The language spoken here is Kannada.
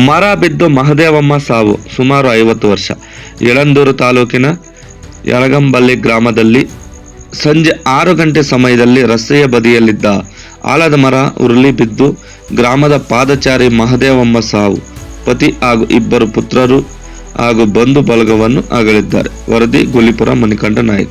ಮರ ಬಿದ್ದು ಮಹದೇವಮ್ಮ ಸಾವು, ಸುಮಾರು 50 ವರ್ಷ. ಯಳಂದೂರು ತಾಲೂಕಿನ ಯಳಗಂಬಲ್ಲಿ ಗ್ರಾಮದಲ್ಲಿ ಸಂಜೆ 6 ಗಂಟೆ ಸಮಯದಲ್ಲಿ ರಸ್ತೆಯ ಬದಿಯಲ್ಲಿದ್ದ ಆಲದ ಮರ ಉರುಳಿ ಬಿದ್ದು ಗ್ರಾಮದ ಪಾದಚಾರಿ ಮಹದೇವಮ್ಮ ಸಾವು. ಪತಿ ಹಾಗೂ 2 ಪುತ್ರರು ಹಾಗೂ ಬಂಧು ಬಳಗವನ್ನು ಅಗಲಿದ್ದಾರೆ. ವರದಿ ಗುಲಿಪುರ ಮಣಿಕಂಠ ನಾಯ್ಕ.